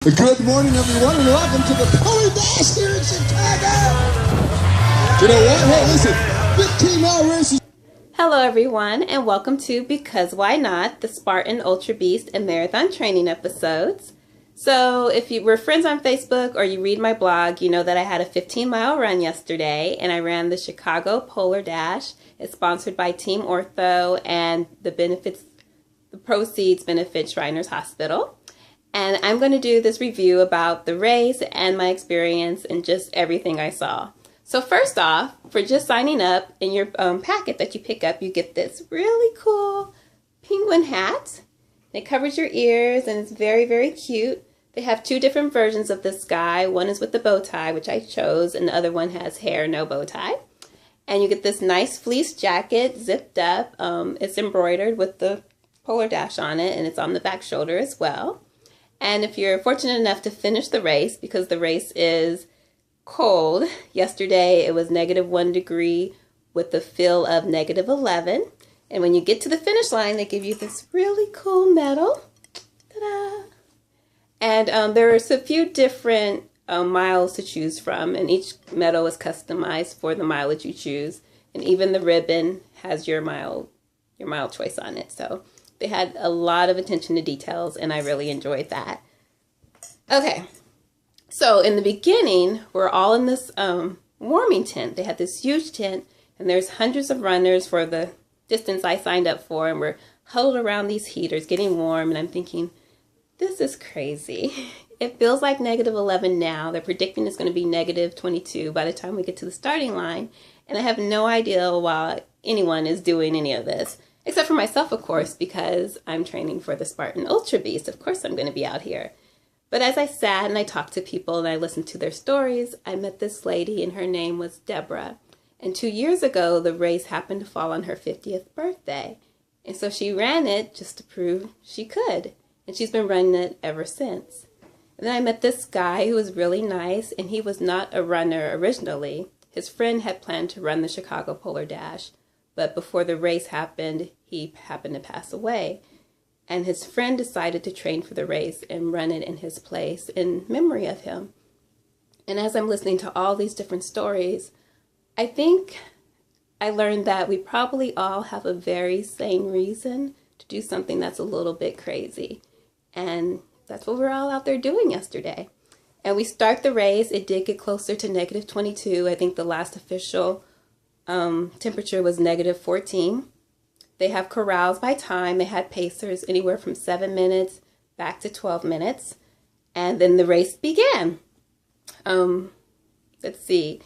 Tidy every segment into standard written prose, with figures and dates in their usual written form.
Good morning, everyone, and welcome to the Polar Dash here in Chicago. You know what? Hey, listen, 15-mile races. Hello everyone, and welcome to Because Why Not, the Spartan, Ultra Beast, and Marathon training episodes. So if you were friends on Facebook or you read my blog, you know that I had a 15-mile run yesterday, and I ran the Chicago Polar Dash. It's sponsored by Team Ortho, and the proceeds benefit Shriners Hospital. And I'm going to do this review about the race and my experience and just everything I saw. So first off, for just signing up, in your packet that you pick up, you get this really cool penguin hat. It covers your ears and it's very, very cute. They have two different versions of this guy. One is with the bow tie, which I chose, and the other one has hair, no bow tie. And you get this nice fleece jacket, zipped up. It's embroidered with the Polar Dash on it, and it's on the back shoulder as well. And if you're fortunate enough to finish the race, because the race is cold, yesterday it was -1 degree with the feel of -11. And when you get to the finish line, they give you this really cool medal. Ta-da! And there are a few different miles to choose from, and each medal is customized for the mileage you choose. And even the ribbon has your mile choice on it. So they had a lot of attention to details, and I really enjoyed that. Okay, so in the beginning, we're all in this warming tent. They had this huge tent, and there's hundreds of runners for the distance I signed up for, and we're huddled around these heaters getting warm, and I'm thinking, this is crazy. It feels like -11 now. They're predicting it's going to be -22 by the time we get to the starting line, and I have no idea why anyone is doing any of this. Except for myself, of course, because I'm training for the Spartan Ultra Beast. Of course I'm going to be out here. But as I sat and I talked to people and I listened to their stories, I met this lady, and her name was Deborah. And 2 years ago, the race happened to fall on her 50th birthday. And so she ran it just to prove she could. And she's been running it ever since. And then I met this guy who was really nice, and he was not a runner originally. His friend had planned to run the Chicago Polar Dash, but before the race happened, he happened to pass away. And his friend decided to train for the race and run it in his place in memory of him. And as I'm listening to all these different stories, I think I learned that we probably all have a very sane reason to do something that's a little bit crazy. And that's what we're all out there doing yesterday. And we start the race. It did get closer to -22. I think the last official temperature was -14. They have corrals by time. They had pacers anywhere from 7 minutes back to 12 minutes. And then the race began. Let's see.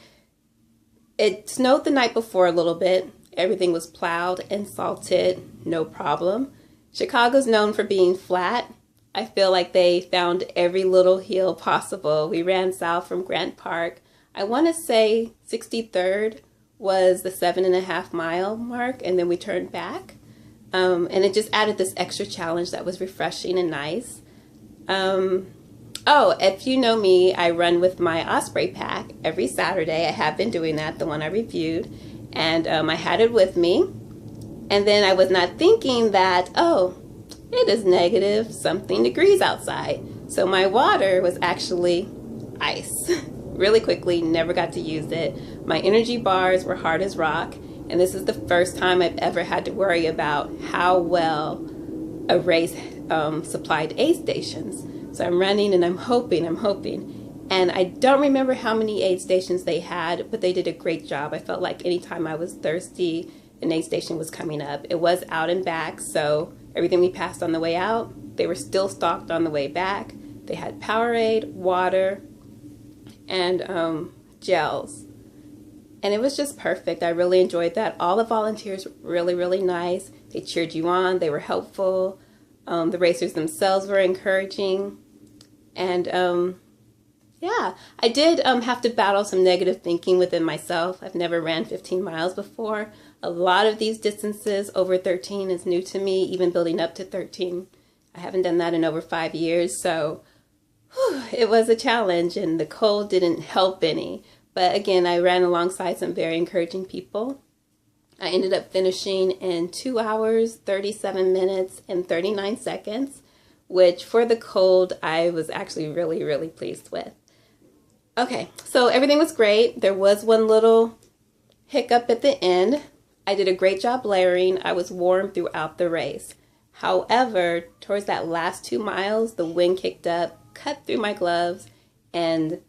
It snowed the night before a little bit. Everything was plowed and salted, no problem. Chicago's known for being flat. I feel like they found every little hill possible. We ran south from Grant Park. I want to say 63rd was the 7.5 mile mark, and then we turned back. And it just added this extra challenge that was refreshing and nice. Oh, if you know me, I run with my Osprey pack every Saturday. I have been doing that, the one I reviewed, and I had it with me. And then I was not thinking that, oh, it is -something degrees outside. So my water was actually ice. Really quickly, never got to use it. My energy bars were hard as rock, and this is the first time I've ever had to worry about how well a race supplied aid stations. So I'm running and I'm hoping. And I don't remember how many aid stations they had, but they did a great job. I felt like anytime I was thirsty, an aid station was coming up. It was out and back, so everything we passed on the way out, they were still stocked on the way back. They had Powerade, water, and gels. And it was just perfect. I really enjoyed that. All the volunteers were really, really nice. They cheered you on. They were helpful. The racers themselves were encouraging. And yeah, I did have to battle some negative thinking within myself. I've never ran 15 miles before. A lot of these distances over 13 is new to me, even building up to 13. I haven't done that in over 5 years, so it was a challenge, and the cold didn't help any. But again, I ran alongside some very encouraging people. I ended up finishing in 2 hours, 37 minutes, and 39 seconds, which for the cold, I was actually really, really pleased with. Okay, so everything was great. There was one little hiccup at the end. I did a great job layering. I was warm throughout the race. However, towards that last 2 miles, the wind kicked up, cut through my gloves, and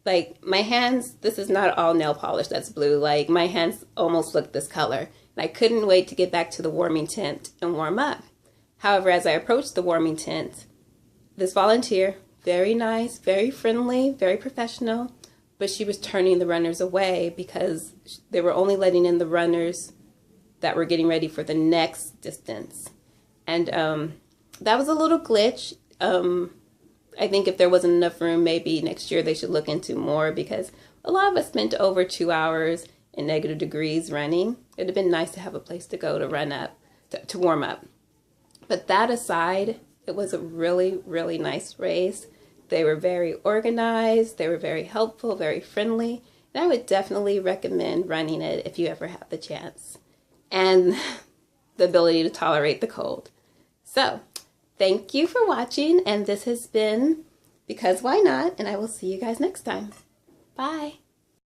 like my hands, this is not all nail polish that's blue. Like my hands almost looked this color. And I couldn't wait to get back to the warming tent and warm up. However, as I approached the warming tent, this volunteer, very nice, very friendly, very professional, but she was turning the runners away because they were only letting in the runners that were getting ready for the next distance. And that was a little glitch. I think if there wasn't enough room, maybe next year they should look into more, because a lot of us spent over 2 hours in negative degrees running. It'd have been nice to have a place to go to run up, to warm up. But that aside, it was a really, really nice race. They were very organized, they were very helpful, very friendly, and I would definitely recommend running it if you ever have the chance and the ability to tolerate the cold. So, thank you for watching, and this has been Because Why Not, and I will see you guys next time. Bye!